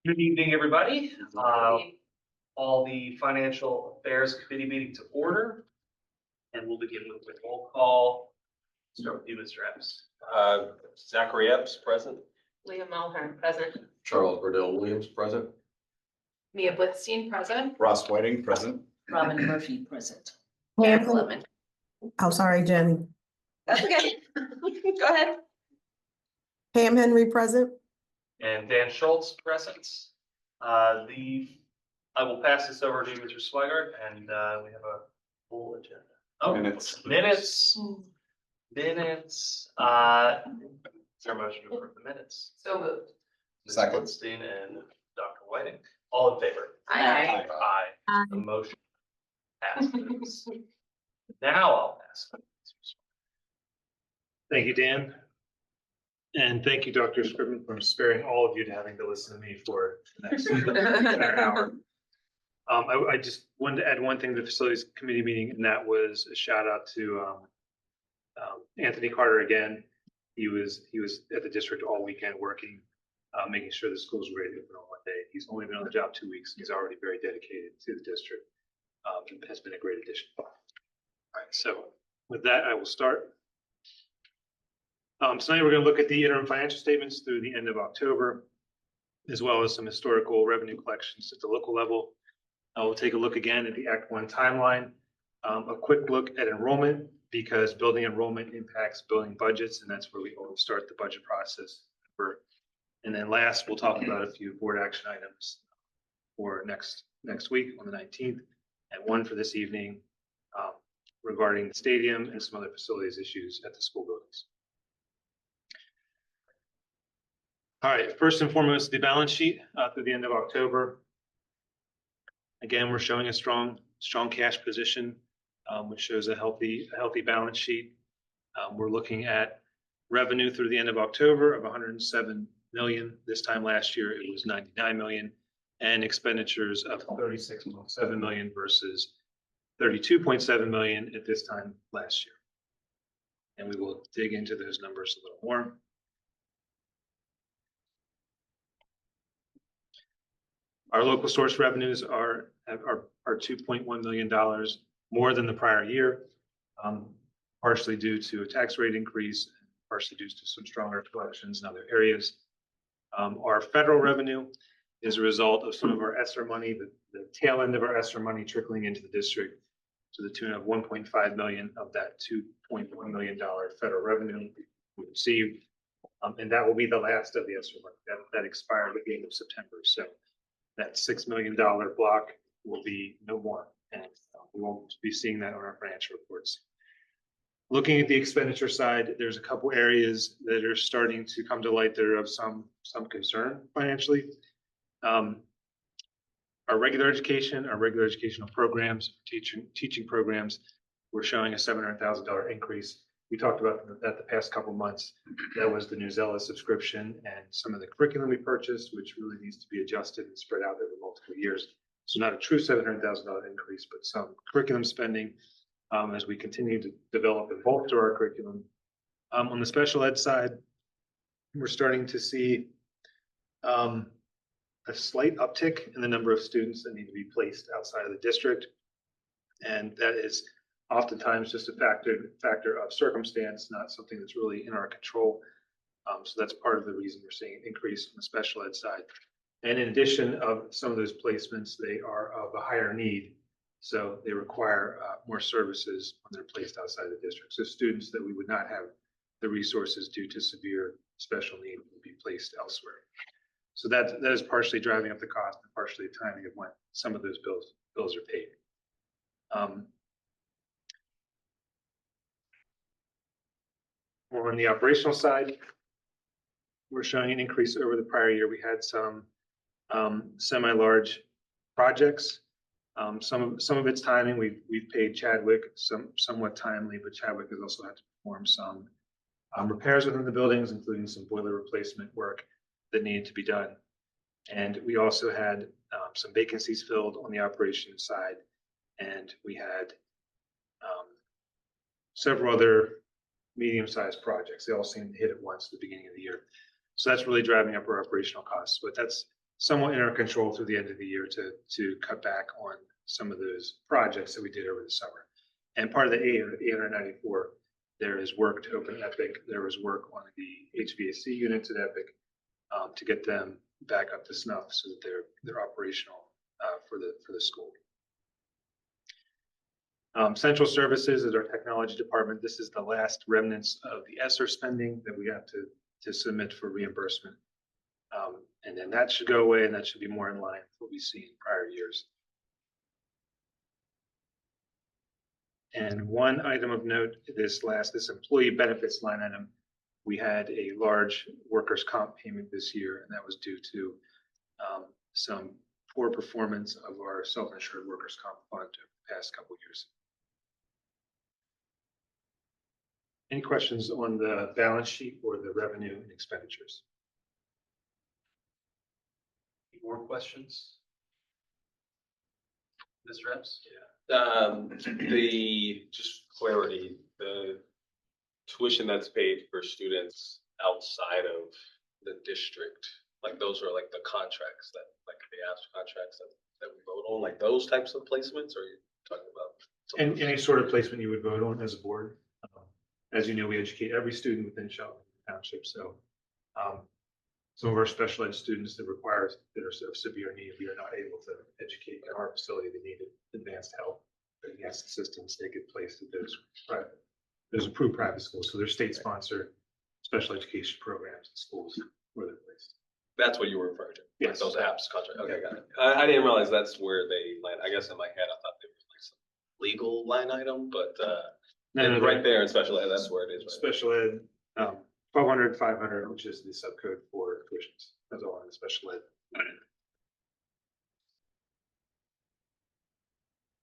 Good evening, everybody. All the Financial Affairs Committee meeting to order. And we'll begin with a roll call. Start with you, Mr. Epps. Zachary Epps, present. Leah Mulhern, present. Charles Burdell Williams, present. Mia Blitzstein, present. Ross Whiting, present. Robin Murphy, present. Jen Lemon. Oh, sorry, Jen. That's okay. Go ahead. Pam Henry, present. And Dan Schultz, present. I will pass this over to Mr. Swigart, and we have a full agenda. Oh, Minutes. Minutes. Is there a motion to approve the minutes? So moved. Ms. Second. Blitzstein and Dr. Whiting. All in favor? Aye. Aye. The motion passes. Now I'll pass. Thank you, Dan. And thank you, Dr. Scriven, for sparing all of you to having to listen to me for the next hour. I just wanted to add one thing to the Facilities Committee meeting, and that was a shout out to Anthony Carter again. He was at the district all weekend working, making sure the schools were ready to open on one day. He's only been on the job 2 weeks. He's already very dedicated to the district. It has been a great addition. All right, so with that, I will start. Tonight we're going to look at the interim financial statements through the end of October, as well as some historical revenue collections at the local level. We'll take a look again at the Act 1 timeline, a quick look at enrollment, because building enrollment impacts building budgets, and that's where we always start the budget process. And then last, we'll talk about a few board action items for next week on the 19th, and one for this evening regarding the stadium and some other facilities issues at the school buildings. All right, first and foremost, the balance sheet through the end of October. Again, we're showing a strong cash position, which shows a healthy balance sheet. We're looking at revenue through the end of October of 107 million. This time last year, it was 99 million, and expenditures of 36.7 million versus 32.7 million at this time last year. And we will dig into those numbers a little more. Our local source revenues are $2.1 million more than the prior year, partially due to a tax rate increase, partially due to some stronger collections in other areas. Our federal revenue is a result of some of our ESSER money, the tail end of our ESSER money trickling into the district to the tune of 1.5 million of that $2.1 million federal revenue we received. And that will be the last of the ESSER money that expired at the end of September. So that $6 million block will be no more, and we won't be seeing that on our financial reports. Looking at the expenditure side, there's a couple areas that are starting to come to light that are of some concern financially. Our regular educational programs, teaching programs, we're showing a $700,000 increase. We talked about that the past couple months. That was the Newsella subscription and some of the curriculum we purchased, which really needs to be adjusted and spread out over multiple years. So not a true $700,000 increase, but some curriculum spending as we continue to develop and bolster our curriculum. On the special ed side, we're starting to see a slight uptick in the number of students that need to be placed outside of the district. And that is oftentimes just a factor of circumstance, not something that's really in our control. So that's part of the reason we're seeing an increase on the special ed side. And in addition of some of those placements, they are of a higher need. So they require more services when they're placed outside the district. So students that we would not have the resources due to severe special need would be placed elsewhere. So that is partially driving up the cost and partially the timing of when some of those bills are paid. More on the operational side, we're showing an increase over the prior year. We had some semi-large projects. Some of its timing, we've paid Chadwick somewhat timely, but Chadwick has also had to perform some repairs within the buildings, including some boiler replacement work that needed to be done. And we also had some vacancies filled on the operations side, and we had several other medium-sized projects. They all seem to hit at once at the beginning of the year. So that's really driving up our operational costs, but that's somewhat in our control through the end of the year to cut back on some of those projects that we did over the summer. And part of the 894, there is work to open Epic. There was work on the HVAC units at Epic to get them back up to snuff so that they're operational for the school. Central services is our technology department. This is the last remnants of the ESSER spending that we have to submit for reimbursement. And then that should go away, and that should be more in line with what we see in prior years. And one item of note, this employee benefits line item, we had a large workers' comp payment this year, and that was due to some poor performance of our self-insured workers' comp fund over the past couple of years. Any questions on the balance sheet or the revenue and expenditures? Any more questions? Mr. Epps? Just clarity, the tuition that's paid for students outside of the district, like those are like the contracts that, like the apps contracts that we vote on, like those types of placements, or are you talking about? And any sort of placement you would vote on as a board. As you know, we educate every student within Shelton Township. So some of our special ed students that are of severe need, we are not able to educate in our facility. They need advanced help, advanced assistance. They get placed at those approved private schools. So they're state-sponsored special education programs and schools where they're placed. That's what you were referring to? Yes. Like those apps contract, okay, got it. I didn't realize that's where they land. I guess in my head, I thought they were like some legal line item, but No, right there in special ed, that's where it is. Right? Special ed, 1200, 500, which is the subcode for tuitions. That's all in the special ed.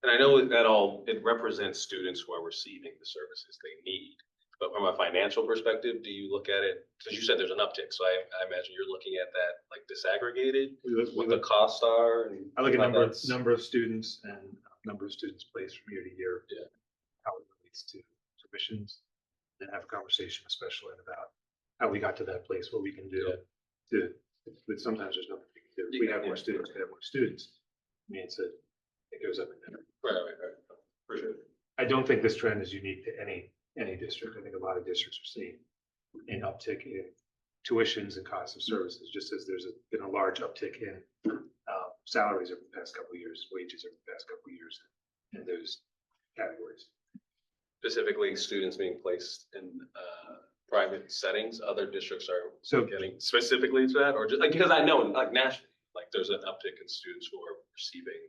And I know that it represents students who are receiving the services they need. But from a financial perspective, do you look at it, because you said there's an uptick, so I imagine you're looking at that like disagged, what the costs are? And I look at how number of students and number of students placed from year to year. Yeah. How it relates to tuitions, and have a conversation with special ed about how we got to that place, what we can do but sometimes there's nothing we can do. If we have more students, we have more students. I mean, it goes up and down. Right. For sure. I don't think this trend is unique to any district. I think a lot of districts are seeing an uptick in tuitions and costs of services, just as there's been a large uptick in salaries over the past couple of years, wages over the past couple of years in those categories. Specifically, students being placed in private settings, other districts are So getting specifically to that, or just like, because I know like nationally, like there's an uptick in students who are receiving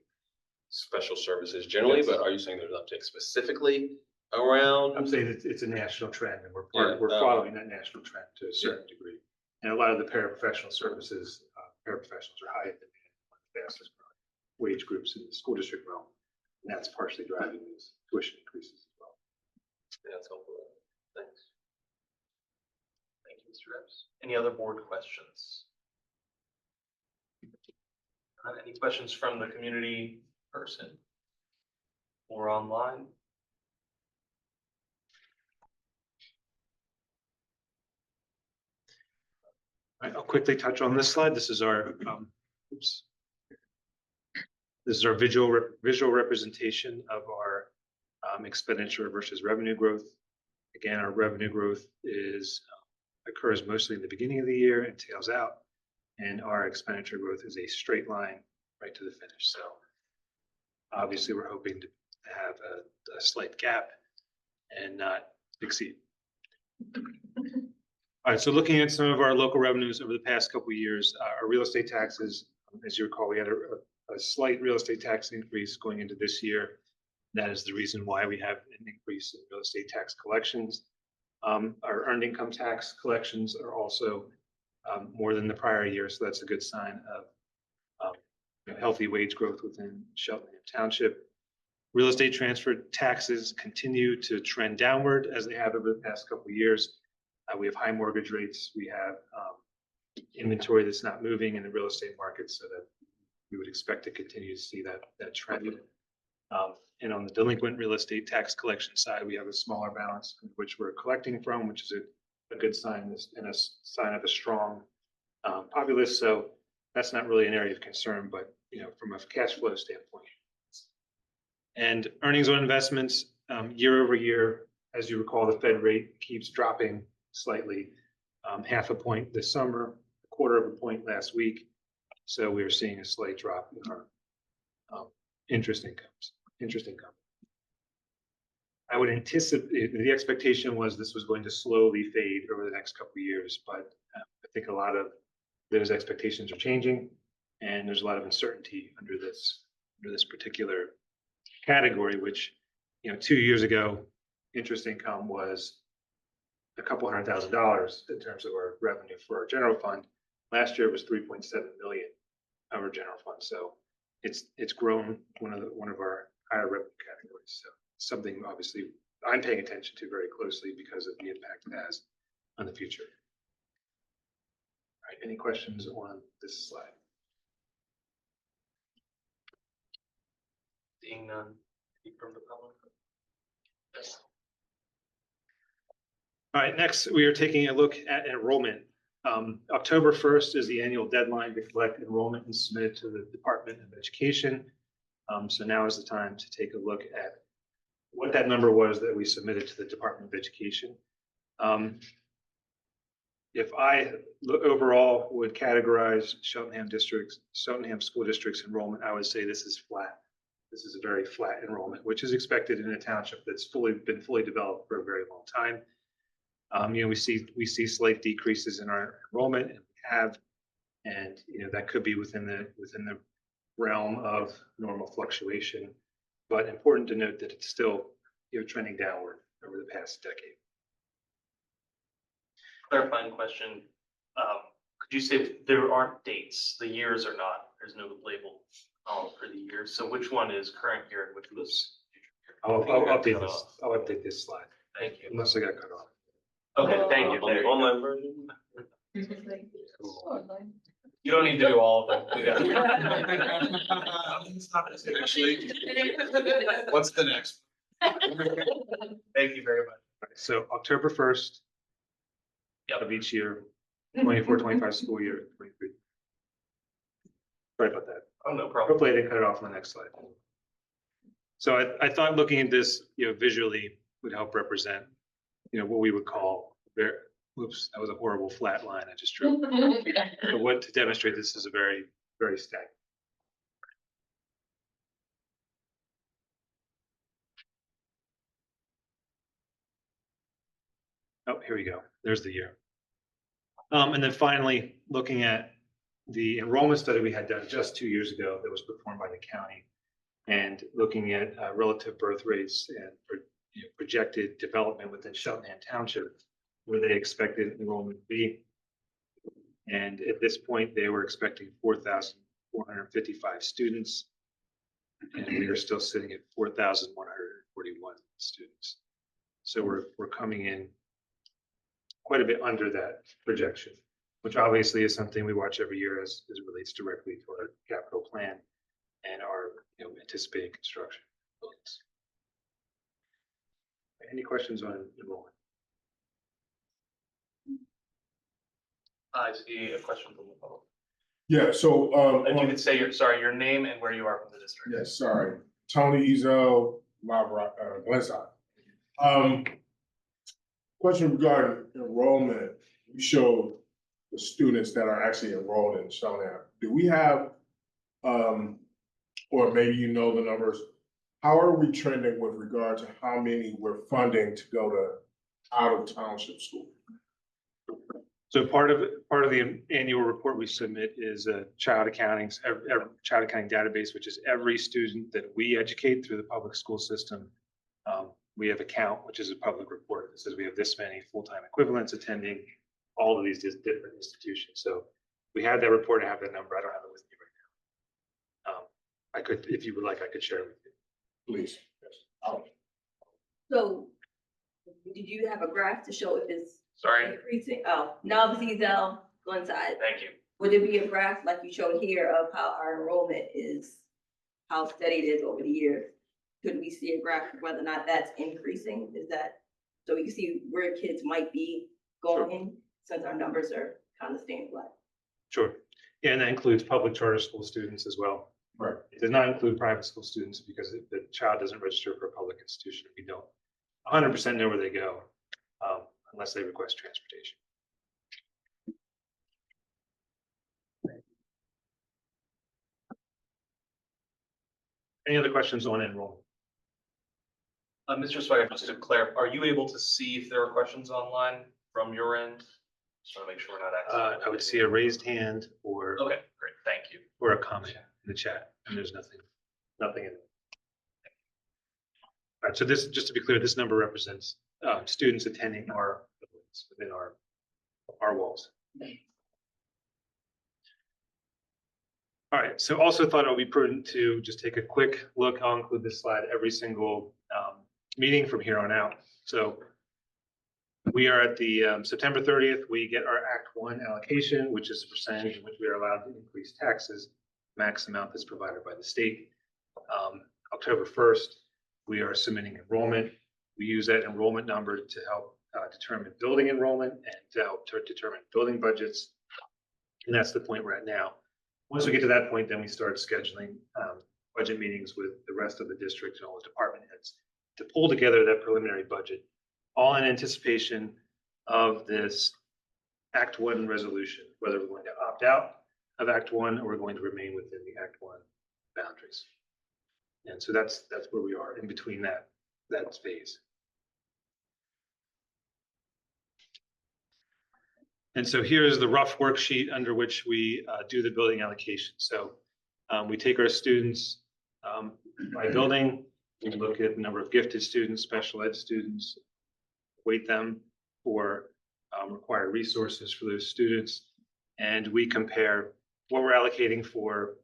special services generally, Yes. but are you saying there's an uptick specifically around? I'm saying it's a national trend, and we're Yeah, following that national trend to a certain degree. And a lot of the paraprofessional services, paraprofessionals are high in demand, one of the fastest growing wage groups in the school district realm. And that's partially driving these tuition increases as well. Yeah, that's helpful. Thanks. Thank you, Mr. Epps. Any other board questions? Any questions from the community person or online? I'll quickly touch on this slide. This is our visual representation of our expenditure versus revenue growth. Again, our revenue growth occurs mostly in the beginning of the year and tails out, and our expenditure growth is a straight line right to the finish. So obviously, we're hoping to have a slight gap and not exceed. All right, so looking at some of our local revenues over the past couple of years, our real estate taxes, as you recall, we had a slight real estate tax increase going into this year. That is the reason why we have an increase in real estate tax collections. Our earned income tax collections are also more than the prior year, so that's a good sign of healthy wage growth within Cheltenham Township. Real estate transfer taxes continue to trend downward as they have over the past couple of years. We have high mortgage rates. We have inventory that's not moving in the real estate market, so that we would expect to continue to see that trend. And on the delinquent real estate tax collection side, we have a smaller balance which we're collecting from, which is a good sign and a sign of a strong populace. So that's not really an area of concern, but, from a cash flow standpoint. And earnings on investments, year over year, as you recall, the Fed rate keeps dropping slightly, 0.5 point this summer, 1/4 point last week. So we are seeing a slight drop in our interest income. I would anticipate, the expectation was this was going to slowly fade over the next couple of years, but I think a lot of those expectations are changing, and there's a lot of uncertainty under this particular category, which, 2 years ago, interest income was a couple $100,000 in terms of our revenue for our general fund. Last year it was 3.7 million of our general fund. So it's grown one of our higher revenue categories. So something obviously I'm paying attention to very closely because of the impact it has on the future. All right, any questions on this slide? Seeing none from the public. Yes. All right, next we are taking a look at enrollment. October 1st is the annual deadline to collect enrollment and submit it to the Department of Education. So now is the time to take a look at what that number was that we submitted to the Department of Education. If I overall would categorize Cheltenham School District's enrollment, I would say this is flat. This is a very flat enrollment, which is expected in a township that's been fully developed for a very long time. We see slight decreases in our enrollment, and that could be within the realm of normal fluctuation, but important to note that it's still trending downward over the past decade. Clarifying question. Could you say there aren't dates? The years are not. There's no label for the years. So which one is current year and which was? I'll update this. I'll update this slide Thank you. unless I got cut off. Okay, thank you. On There the you go. online version? You don't need to do all of them. We got What's the next? Thank you very much. So October 1st of each year, 24-25 school year, 23. Sorry about that. Oh, no problem. Hopefully I didn't cut it off on the next slide. So I thought looking at this, visually would help represent, what we would call oops, that was a horrible flat line I just drew. But what to demonstrate this is a very, very stagnant. Oh, here we go. There's the year. And then finally, looking at the enrollment study we had done just 2 years ago that was performed by the county, and looking at relative birth rates and projected development within Cheltenham Township, where they expected enrollment to be. And at this point, they were expecting 4,455 students, and we are still sitting at 4,141 students. So we're coming in quite a bit under that projection, which obviously is something we watch every year as it relates directly to our capital plan and our anticipating construction buildings. Any questions on enrollment? I see a question from the public. Yeah, so, If you could say your name and where you are from the district. yes, sorry, Tony Ezel, Glenside. Question regarding enrollment, we showed the students that are actually enrolled in Cheltenham. Do we have, or maybe the numbers, how are we trending with regard to how many we're funding to go to out of township school? So part of the annual report we submit is a child accounting database, which is every student that we educate through the public school system. We have a count, which is a public report that says we have this many full-time equivalents attending all of these different institutions. So we have that report. I have that number. I don't have it with me right now. I could, if you would like, I could share it with you. Please. Yes. So, did you have a graph to show if it's Sorry. increasing? Oh, now Ezel, Glenside. Thank you. Would it be a graph like you showed here of how our enrollment is, how steady it is over the years? Could we see a graph of whether or not that's increasing? Is that, so we can see where kids might be going since our numbers are kind of staying flat? Sure. Yeah, and that includes public charter school students as well. Right. It does not include private school students because the child doesn't register for a public institution. We don't 100% know where they go unless they request transportation. Any other questions on enrollment? Mr. Swagger, just to clarify, are you able to see if there are questions online from your end? Just want to make sure we're not accidentally. I would see a raised hand or Okay, great, thank you. or a comment in the chat, and there's nothing in it. All right, so this, just to be clear, this number represents students attending our buildings within our walls. All right, so also thought it would be prudent to just take a quick look. I'll include this slide every single meeting from here on out. So we are at the September 30th, we get our Act 1 allocation, which is a percentage in which we are allowed to increase taxes, max amount that's provided by the state. October 1st, we are submitting enrollment. We use that enrollment number to help determine building enrollment and to help to determine building budgets. And that's the point we're at now. Once we get to that point, then we start scheduling budget meetings with the rest of the district and all the department heads to pull together that preliminary budget, all in anticipation of this Act 1 resolution, whether we're going to opt out of Act 1 or we're going to remain within the Act 1 boundaries. And so that's where we are in between that phase. And so here's the rough worksheet under which we do the building allocation. So we take our students by building, we look at the number of gifted students, special ed students, weight them for required resources for those students. And we compare what we're allocating for,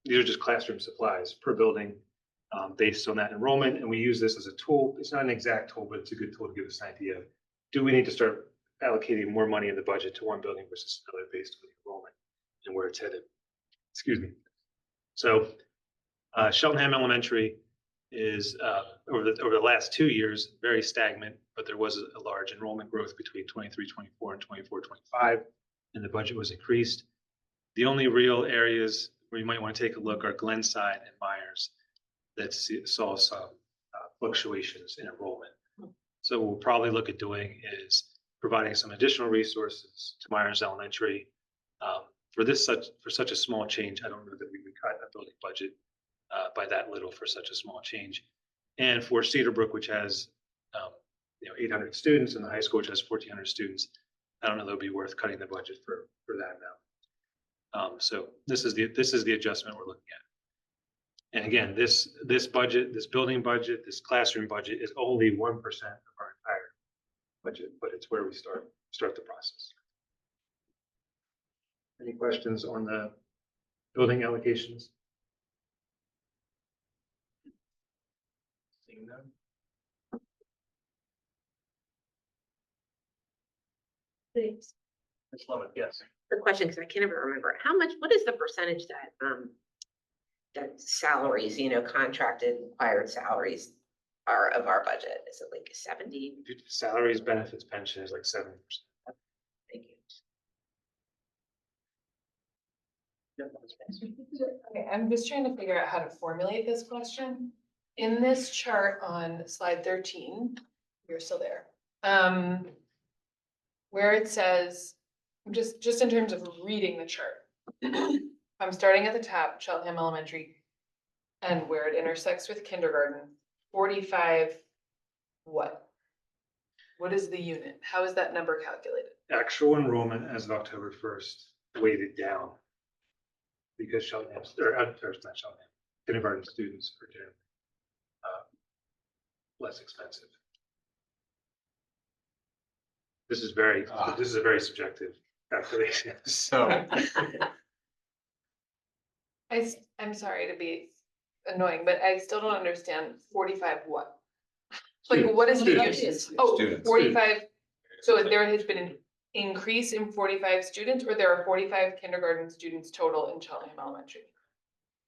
these are just classroom supplies per building based on that enrollment. And we use this as a tool. It's not an exact tool, but it's a good tool to give us an idea of, do we need to start allocating more money in the budget to one building versus another based on the enrollment and where it's headed. Excuse me. So Cheltenham Elementary is over the last 2 years very stagnant, but there was a large enrollment growth between 23-24 and 24-25, and the budget was increased. The only real areas where you might want to take a look are Glenside and Myers that saw some fluctuations in enrollment. So what we'll probably look at doing is providing some additional resources to Myers Elementary. For such a small change, I don't know that we would cut a building budget by that little for such a small change. And for Cedarbrook, which has 800 students, and the high school, which has 1,400 students, I don't know that it would be worth cutting the budget for that amount. So this is the adjustment we're looking at. And again, this budget, this building budget, this classroom budget is only 1% of our entire budget, but it's where we start the process. Any questions on the building allocations? Seeing none. Thanks. Ms. Lemon, yes. The question, because I can't ever remember, what is the percentage that salaries, contracted required salaries are of our budget? Is it like 70? Salaries, benefits, pension is like 7%. Thank you. Okay, I'm just trying to figure out how to formulate this question. In this chart on slide 13, you're still there. Where it says, just in terms of reading the chart, I'm starting at the top, Cheltenham Elementary, and where it intersects with kindergarten, 45, what? What is the unit? How is that number calculated? Actual enrollment as of October 1st weighted down because Cheltenham, or not Cheltenham, kindergarten students are generally less expensive. This is a very subjective calculation. So I'm sorry to be annoying, but I still don't understand 45 what? Like, what is the Students. unit? Oh, Students. 45. So there has been an increase in 45 students, or there are 45 kindergarten students total in Cheltenham Elementary?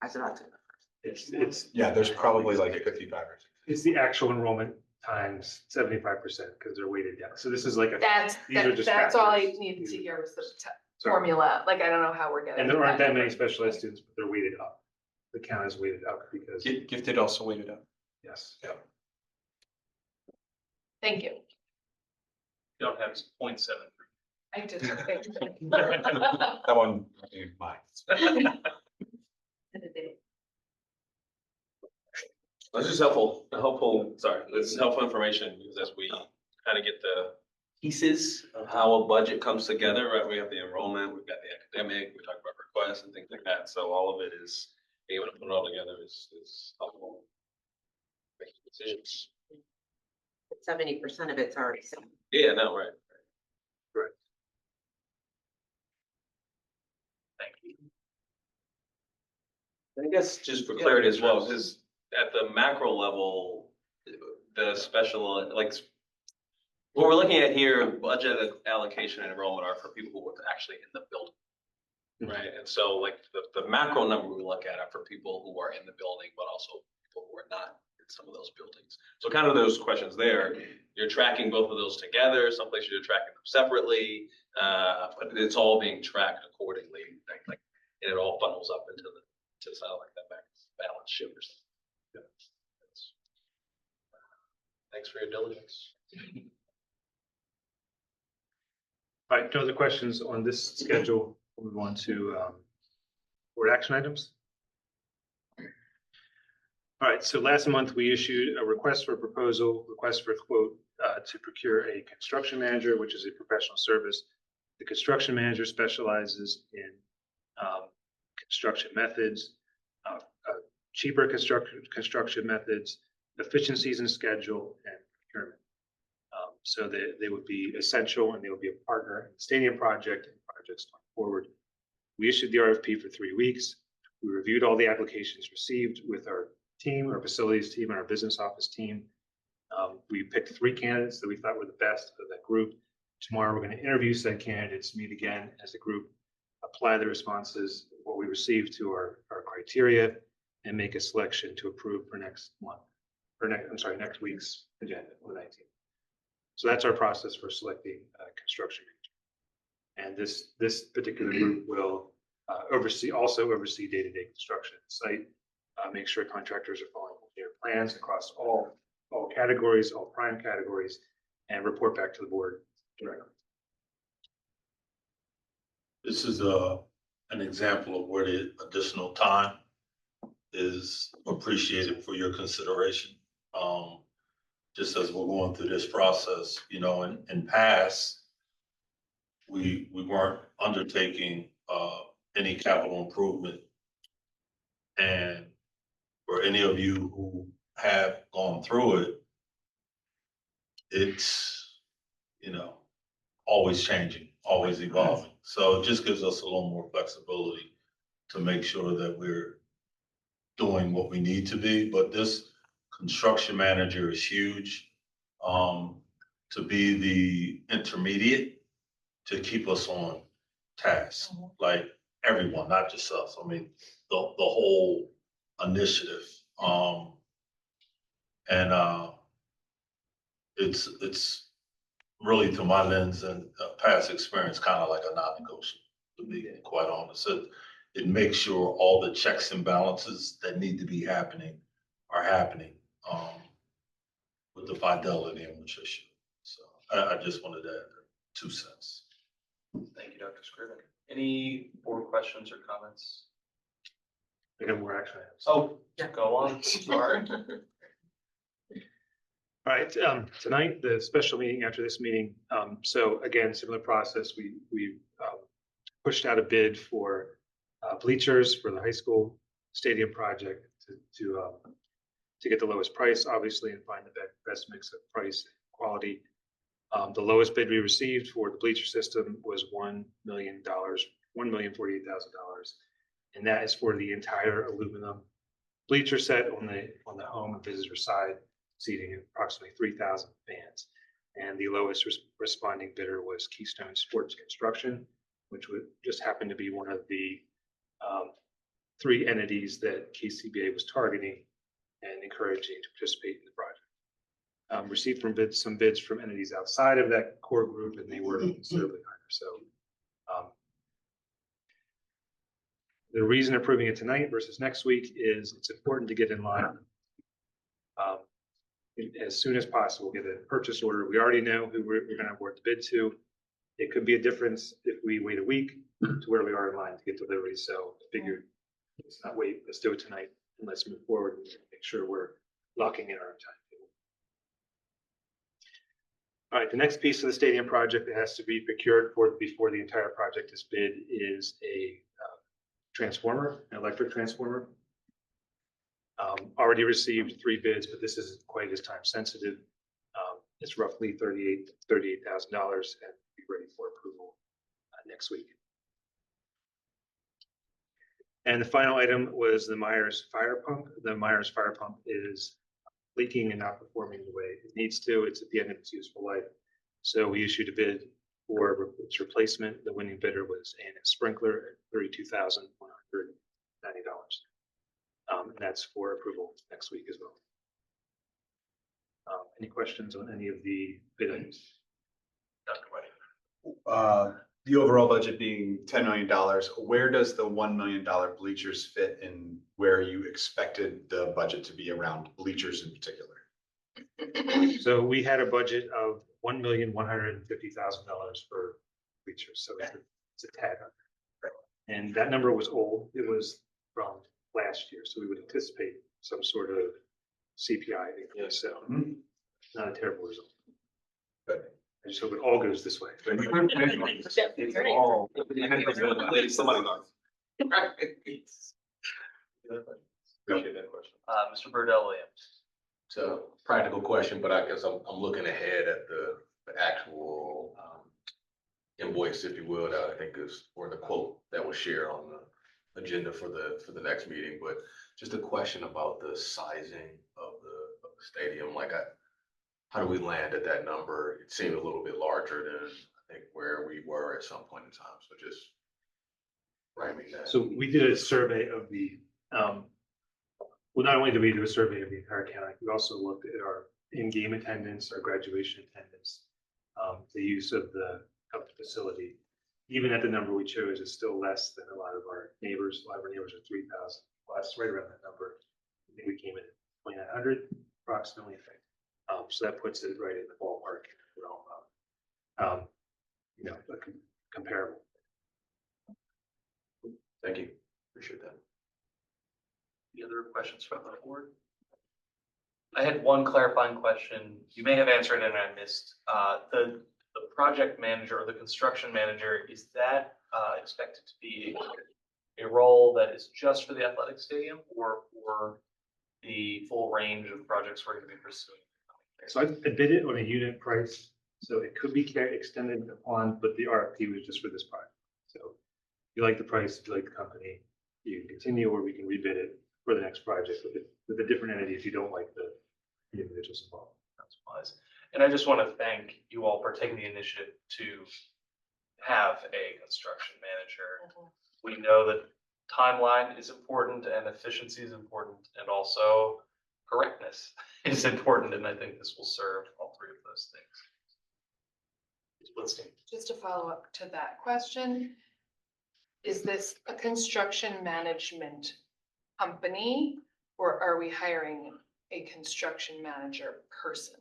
As of October. it's Yeah, there's probably like 55 or 60. it's the actual enrollment times 75% because they're weighted down. So this is like That's these are just all I factors. needed to hear was the formula, like, I don't know how we're getting. And there aren't that that many number. special ed students, but they're weighted up. The count is weighted up because, Gifted also weighted up. yes. Thank you. You don't have 0.73. I did. Thank you. That one, mine. This is helpful information because as we kind of get the pieces of how a budget comes together, right? We have the enrollment, we've got the academic, we talk about requests and things like that. So all of it is being able to put it all together is helpful. Making decisions. 70% of it's already set. Yeah, no, right. Thank you. I guess just for clarity as well, because at the macro level, the special, like, what we're looking at here, budget allocation and enrollment are for people who are actually in the building. Right, and so like the macro number we look at are for people who are in the building, but also people who are not in some of those buildings. So kind of those questions there, you're tracking both of those together, some places you're tracking them separately, but it's all being tracked accordingly, like, and it all funnels up into sound like that balance shift or something. Yeah. Thanks for your diligence. All right, no other questions on this schedule. We'll move on to board action items. All right, so last month we issued a request for proposal, request for a quote to procure a construction manager, which is a professional service. The construction manager specializes in construction methods, cheaper construction methods, efficiencies in schedule, and procurement. So they would be essential and they would be a partner in the stadium project and projects going forward. We issued the RFP for 3 weeks. We reviewed all the applications received with our team, our facilities team, and our business office team. We picked 3 candidates that we thought were the best of that group. Tomorrow, we're going to interview said candidates, meet again as a group, apply the responses, what we received to our criteria, and make a selection to approve for next month, or next week's agenda on the 19th. So that's our process for selecting a construction manager. And this particular group will also oversee day-to-day construction at the site, make sure contractors are following their plans across all categories, all prime categories, and report back to the board directly. This is an example of where the additional time is appreciated for your consideration. Just as we're going through this process, you know, in past, we weren't undertaking any capital improvement. And for any of you who have gone through it, it's, you know, always changing, always evolving. So it just gives us a little more flexibility to make sure that we're doing what we need to be. But this construction manager is huge, to be the intermediate to keep us on task, like everyone, not just us. I mean, the whole initiative. It's really, through my lens and past experience, kind of like a non-negotiable, to be quite honest. It makes sure all the checks and balances that need to be happening are happening with the fidelity in which I should. So I just wanted to add 2 cents. Thank you, Dr. Scriven. Any board questions or comments? We have more action items. Oh, go on. Sorry. All right, tonight, the special meeting after this meeting. So again, similar process. We pushed out a bid for bleachers for the high school stadium project to get the lowest price, obviously, and find the best mix of price and quality. The lowest bid we received for the bleacher system was $1 million, $1,048,000. And that is for the entire aluminum bleacher set on the home and visitor side, seating approximately 3,000 fans. And the lowest responding bidder was Keystone Sports Construction, which would just happen to be one of the 3 entities that KCBA was targeting and encouraging to participate in the project. Received some bids from entities outside of that core group, and they were considerably higher. So The reason approving it tonight versus next week is it's important to get in line as soon as possible, get a purchase order. We already know who we're going to award the bid to. It could be a difference if we wait a week to where we are in line to get delivery. So I figured let's not wait, let's do it tonight and let's move forward and make sure we're locking in our timetable. All right, the next piece of the stadium project that has to be procured before the entire project is bid is a transformer, an electric transformer. Already received 3 bids, but this isn't quite as time sensitive. It's roughly $38,000 and be ready for approval next week. And the final item was the Myers fire pump. The Myers fire pump is leaking and not performing the way it needs to. It's at the end of its useful life. So we issued a bid for its replacement. The winning bidder was A&S Sprinkler at $32,190. And that's for approval next week as well. Any questions on any of the bid items? Dr. White. The overall budget being $10 million, where does the $1 million bleachers fit in where you expected the budget to be around bleachers in particular? So we had a budget of $1,150,000 for bleachers. So it's a tad under. And that number was old. It was from last year. So we would anticipate some sort of CPI increase. So not a terrible result. Good. I just hope it all goes this way. It's all. Somebody knows. Appreciate that question. Mr. Burdell Williams. It's a practical question, but I guess I'm looking ahead at the actual invoice, if you will, that I think is, or the quote that was shared on the agenda for the next meeting. But just a question about the sizing of the stadium. Like, how do we land at that number? It seemed a little bit larger than I think where we were at some point in time. So just framing that. So we did a survey of the, well, not only did we do a survey of the entire county, we also looked at our in-game attendance, our graduation attendance, the use of the facility. Even at the number we chose, it's still less than a lot of our neighbors. A lot of our neighbors are 3,000 plus, right around that number. I think we came in at 2,900 approximately. So that puts it right in the ballpark realm of, comparable. Thank you. Appreciate that. Any other questions from the board? I had one clarifying question. You may have answered it and I missed. The project manager or the construction manager, is that expected to be a role that is just for the athletic stadium or for the full range of projects we're going to be pursuing? So I bid it on a unit price, so it could be extended upon, but the RFP was just for this project. So if you like the price, if you like the company, you can continue, or we can rebid it for the next project with a different entity if you don't like the individuals involved. That's wise. And I just want to thank you all for taking the initiative to have a construction manager. We know that timeline is important and efficiency is important, and also correctness is important. And I think this will serve all 3 of those things. Just to follow up to that question, is this a construction management company, or are we hiring a construction manager person?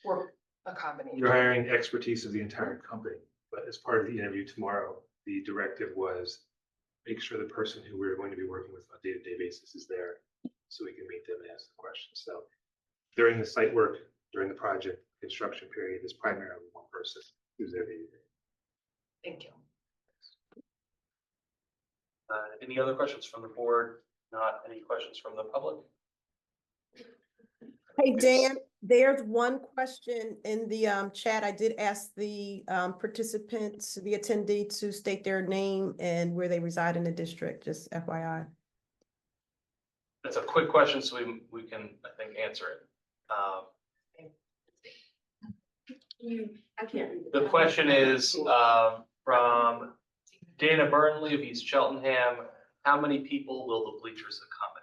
Or a combination? You're hiring expertise of the entire company, but as part of the interview tomorrow, the directive was make sure the person who we're going to be working with on a day-to-day basis is there so we can meet them and ask the questions. So during the site work, during the project construction period, is primarily one person who's there day-to-day. Thank you. Any other questions from the board? Not any questions from the public? Hey, Dan, there's one question in the chat. I did ask the participants, the attendee, to state their name and where they reside in the district, just FYI. That's a quick question, so we can, I think, answer it. I can't read The question is from Dana Burnley of East Cheltenham. How many people will the bleachers accommodate?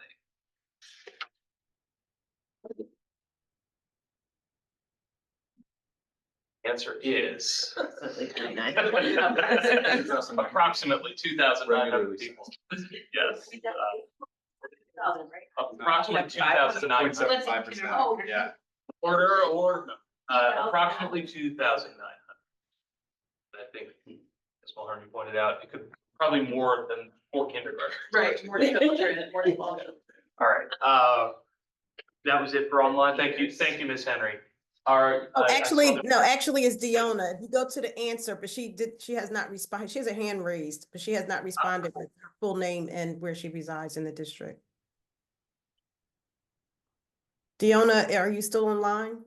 Answer is $29,000. approximately 2,900 Regularly. people. Yes. Right? Approximately 2,900. 0.75%, Oh. yeah. Or approximately 2,900. I think, as Mulhern pointed out, it could probably more than 4 kindergartens. Right, more children, more children. All right, that was it for online. Thank you, Ms. Henry. Oh, I saw actually, the- no, actually it's Deanna. If you go to the answer, but she has not responded. She has a hand raised, but she has not responded with her full name and where she resides in the district. Deanna, are you still online?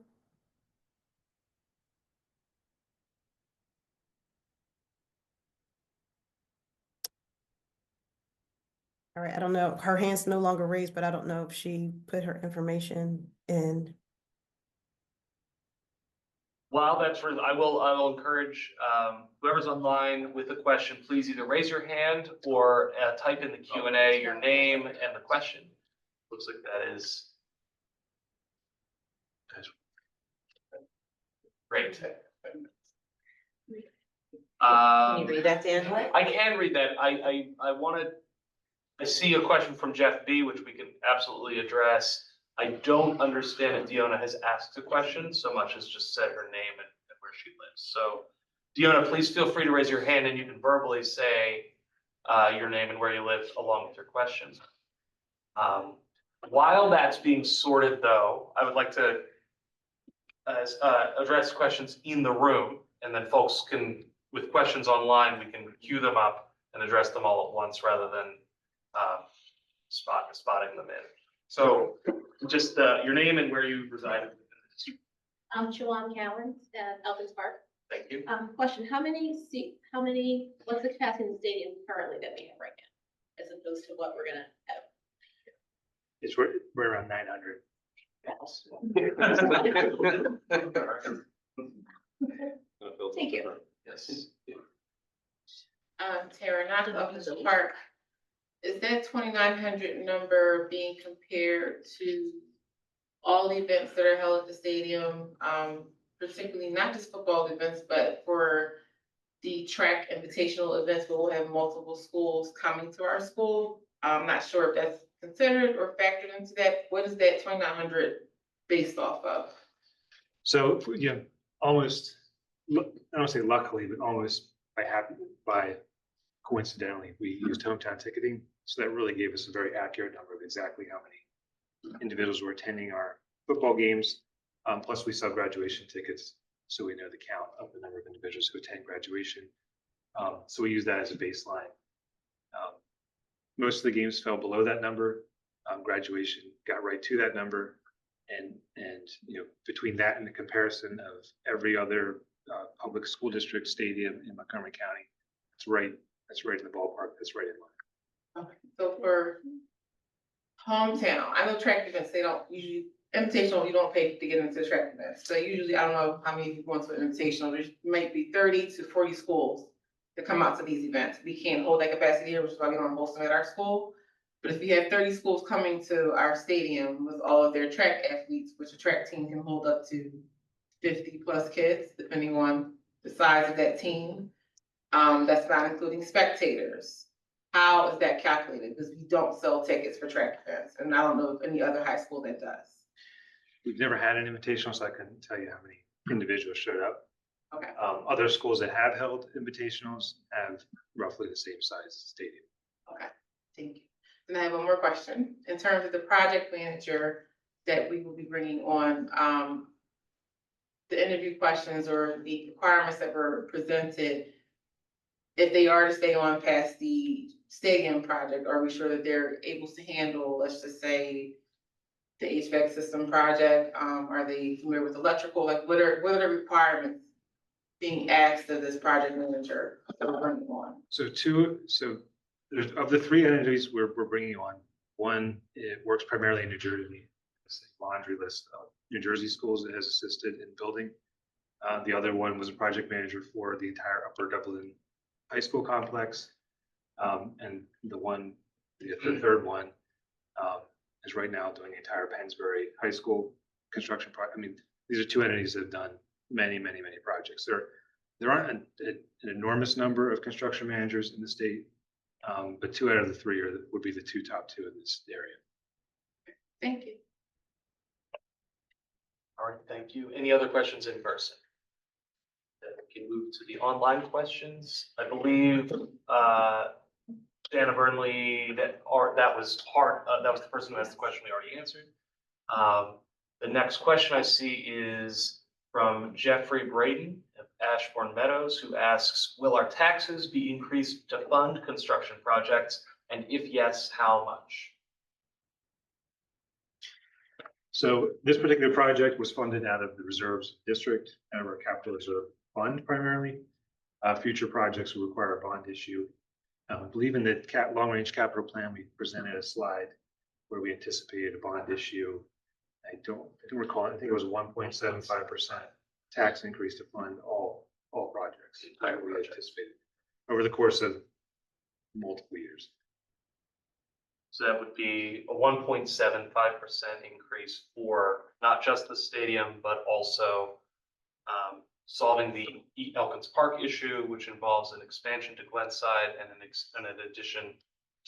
All right, I don't know. Her hand's no longer raised, but I don't know if she put her information in. While that's, I will encourage whoever's online with a question, please either raise your hand or type in the Q&A your name and the question. Looks like that is. Great. Can you read that, Dan? I can read that. I see a question from Jeff B, which we can absolutely address. I don't understand if Deanna has asked a question so much as just said her name and where she lives. So Deanna, please feel free to raise your hand and you can verbally say your name and where you live along with your question. While that's being sorted though, I would like to address questions in the room, and then folks can, with questions online, we can queue them up and address them all at once rather than spotting them in. So just your name and where you reside. I'm Siobhan Cowan at Elkins Park. Thank you. Question, what's the capacity in the stadium currently that we have right now? As opposed to what we're gonna have? It's we're around 900. Thank you. Yes. Tara, not to Elkins Park. Is that 2,900 number being compared to all the events that are held at the stadium? Particularly not just football events, but for the track invitational events where we'll have multiple schools coming to our school. I'm not sure if that's considered or factored into that. What is that 2,900 based off of? So, almost, I don't say luckily, but almost by coincidentally, we used hometown ticketing. So that really gave us a very accurate number of exactly how many individuals were attending our football games. Plus we sell graduation tickets, so we know the count of the number of individuals who attend graduation. So we use that as a baseline. Most of the games fell below that number. Graduation got right to that number. And between that and the comparison of every other public school district stadium in Montgomery County, that's right in the ballpark. That's right in line. Okay, so for hometown, I know track events, they don't usually, invitational, you don't pay to get into the track events. So usually, I don't know how many people want to an invitational, there might be 30 to 40 schools that come out to these events. We can't hold that capacity here, which is why we don't host them at our school. But if you have 30 schools coming to our stadium with all of their track athletes, which a track team can hold up to 50 plus kids, depending on the size of that team. That's not including spectators. How is that calculated? Because we don't sell tickets for track events, and I don't know of any other high school that does. We've never had an invitational, so I couldn't tell you how many individuals showed up. Okay. Other schools that have held invitationals have roughly the same size stadium. Okay, thank you. And I have one more question. In terms of the project manager that we will be bringing on, the interview questions or the requirements that were presented, if they are to stay on past the stadium project, are we sure that they're able to handle, let's just say, the HVAC system project? Are they familiar with electrical? Like, what are the requirements being asked of this project manager that we're bringing on? So there's, of the 3 entities we're bringing on, one, it works primarily in New Jersey. It's a laundry list of New Jersey schools it has assisted in building. The other one was a project manager for the entire Upper Dublin High School complex. And the third one is right now doing the entire Pennsbury High School construction project. I mean, these are 2 entities that have done many, many, many projects. There aren't an enormous number of construction managers in the state, but 2 out of the 3 would be the top two in this area. Thank you. All right, thank you. Any other questions in person? Then we can move to the online questions. I believe, Dana Burnley, that was the person who asked the question we already answered. The next question I see is from Jeffrey Braden of Ashbourne Meadows, who asks, will our taxes be increased to fund construction projects? And if yes, how much? So this particular project was funded out of the reserves district, out of our capital reserve fund primarily. Future projects will require a bond issue. I believe in the long-range capital plan, we presented a slide where we anticipated a bond issue. I don't recall, I think it was 1.75% tax increase to fund all projects that we anticipated over the course of multiple years. So that would be a 1.75% increase for not just the stadium, but also solving the Elkins Park issue, which involves an expansion to Glenside and an addition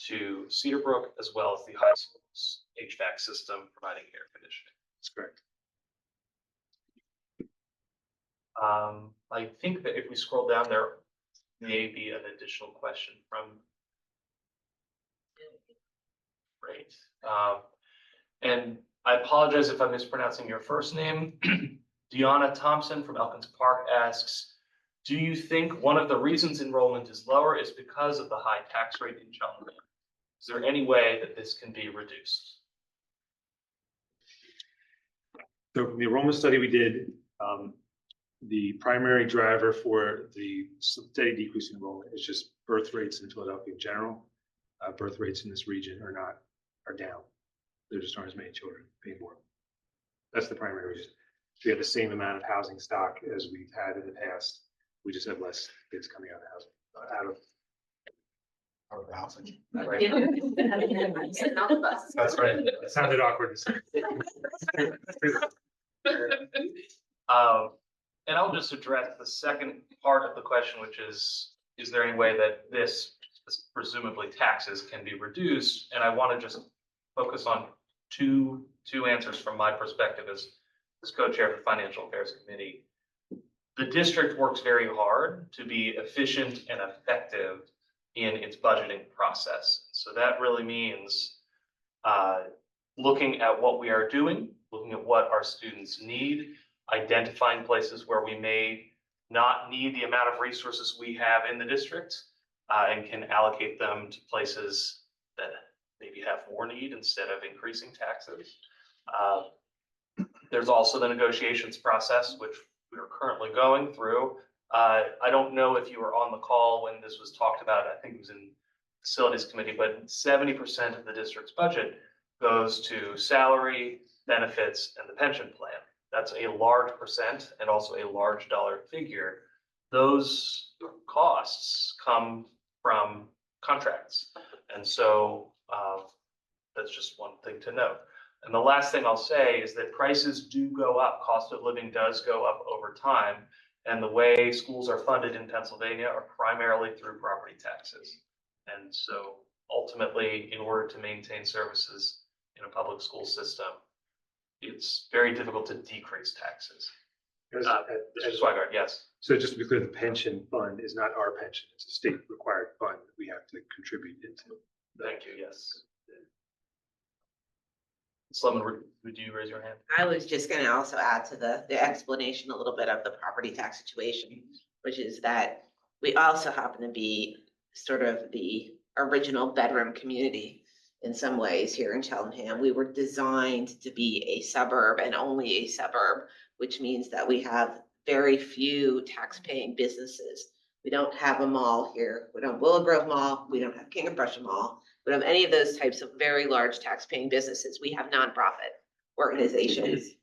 to Cedarbrook, as well as the high school's HVAC system providing air conditioning. That's correct. I think that if we scroll down, there may be an additional question from. Great. And I apologize if I'm mispronouncing your first name. Deanna Thompson from Elkins Park asks, do you think one of the reasons enrollment is lower is because of the high tax rate in Cheltenham? Is there any way that this can be reduced? So from the enrollment study we did, the primary driver for the steady decrease in enrollment is just birth rates in Philadelphia in general. Birth rates in this region are down. There just aren't as many children being born. That's the primary reason. We have the same amount of housing stock as we've had in the past. We just have less kids coming out of housing, Out of the housing. That's right. It sounded awkward to say. And I'll just address the second part of the question, which is there any way that this, presumably taxes, can be reduced? And I want to just focus on two answers from my perspective as co-chair of the Financial Affairs Committee. The district works very hard to be efficient and effective in its budgeting process. So that really means looking at what we are doing, looking at what our students need, identifying places where we may not need the amount of resources we have in the district, and can allocate them to places that maybe have more need instead of increasing taxes. There's also the negotiations process, which we are currently going through. I don't know if you were on the call when this was talked about. I think it was in Facilities Committee, but 70% of the district's budget goes to salary, benefits, and the pension plan. That's a large percent and also a large dollar figure. Those costs come from contracts. And so that's just one thing to note. And the last thing I'll say is that prices do go up. Cost of living does go up over time. And the way schools are funded in Pennsylvania are primarily through property taxes. And so ultimately, in order to maintain services in a public school system, it's very difficult to decrease taxes. Mr. Swigart, yes. So just to be clear, the pension fund is not our pension. It's a state required fund that we have to contribute into. Thank you, yes. Lemon, would you raise your hand? I was just gonna also add to the explanation a little bit of the property tax situation, which is that we also happen to be sort of the original bedroom community in some ways here in Cheltenham. We were designed to be a suburb and only a suburb, which means that we have very few tax-paying businesses. We don't have a mall here. We don't have Willow Grove Mall. We don't have King of Prussia Mall. We don't have any of those types of very large tax-paying businesses. We have nonprofit organizations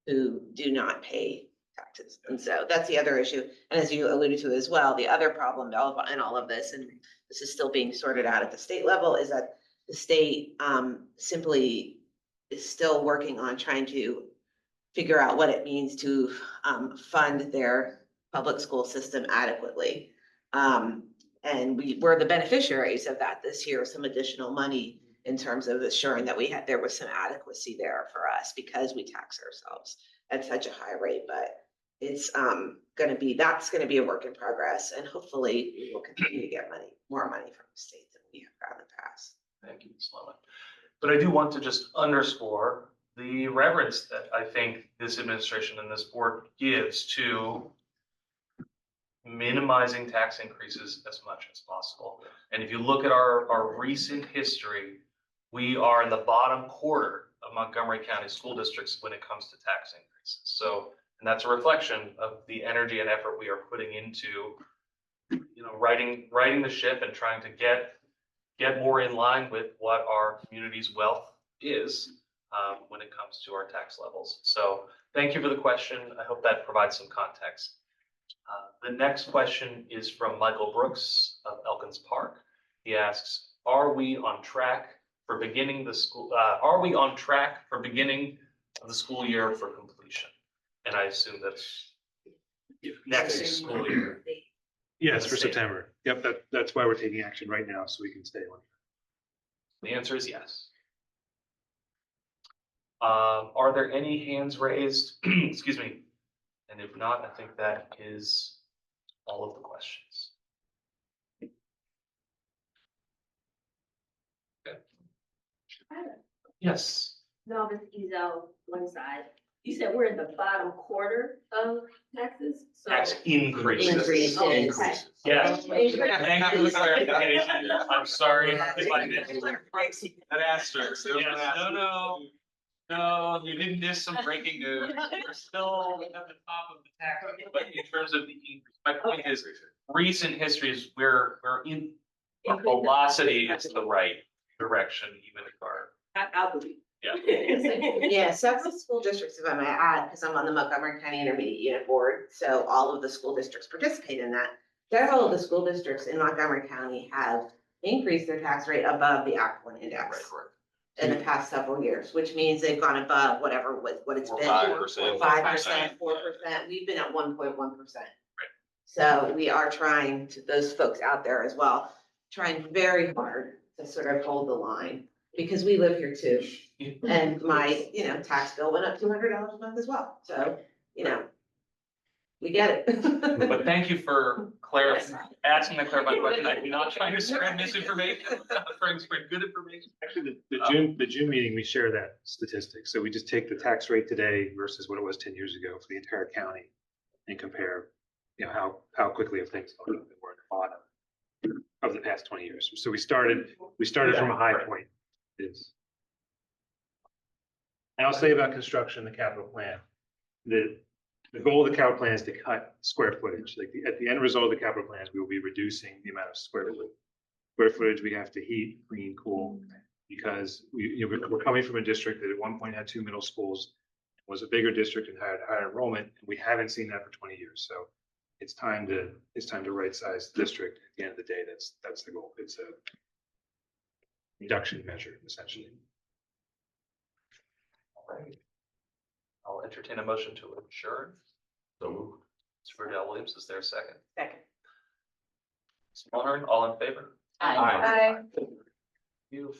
who do not pay taxes. And so that's the other issue. And as you alluded to as well, the other problem in all of this, and this is still being sorted out at the state level, is that the state simply is still working on trying to figure out what it means to fund their public school system adequately. And we're the beneficiaries of that this year, some additional money in terms of assuring that there was some adequacy there for us because we tax ourselves at such a high rate, but it's that's gonna be a work in progress, and hopefully we will continue to get more money from the state than we have gotten in the past. Thank you, Ms. Lemon. But I do want to just underscore the reverence that I think this administration and this board gives to minimizing tax increases as much as possible. And if you look at our recent history, we are in the bottom quarter of Montgomery County school districts when it comes to tax increases. So, and that's a reflection of the energy and effort we are putting into, righting the ship and trying to get more in line with what our community's wealth is when it comes to our tax levels. So thank you for the question. I hope that provides some context. The next question is from Michael Brooks of Elkins Park. He asks, are we on track for beginning of the school year for completion? And I assume that's next school year. Yes, for September. Yep, that's why we're taking action right now, so we can stay on. The answer is yes. Are there any hands raised? Excuse me. And if not, I think that is all of the questions. Okay. Yes. No, Ms. Ezo, one side. You said we're in the bottom quarter of taxes, so. Tax increases. Increases. Okay. Yes. Thank you for the clarification. I'm sorry if I missed That asterisk. there was an Yes, asterisk. no, you didn't miss some breaking news. We're still at the top of the tax, but in terms of the increase, my point is, recent history is we're in velocity is the right direction, even if our, I believe. yeah. Yeah, several school districts, if I may add, because I'm on the Montgomery County Intermediate Unit Board, so all of the school districts participate in that. Several of the school districts in Montgomery County have increased their tax rate above the Act 1 index in the past several years, which means they've gone above what it's been. 5%. 5%, 4%. We've been at 1.1%. So we are trying to, those folks out there as well, trying very hard to sort of hold the line, because we live here too. And my, tax bill went up $200 a month as well. So, we get it. But thank you for asking that clarifying question. I'm not trying to spread misinformation. I'm trying to spread good information. Actually, the June meeting, we share that statistic. So we just take the tax rate today versus what it was 10 years ago for the entire county and compare, how quickly have things gone up. We're at the bottom of the past 20 years. So we started from a high point. And I'll say about construction, the capital plan, the goal of the capital plan is to cut square footage. Like at the end result of the capital plans, we will be reducing the amount of square footage we have to heat, clean, cool, because we're coming from a district that at one point had 2 middle schools, was a bigger district and had higher enrollment, and we haven't seen that for 20 years. So it's time to right size the district. At the end of the day, that's the goal. It's a reduction measure essentially. All right. I'll entertain a motion to adjourn. So moved. Mr. Verdell Williams, is there a second? Second. Ms. Mulhern, all in favor? Aye. Thank you.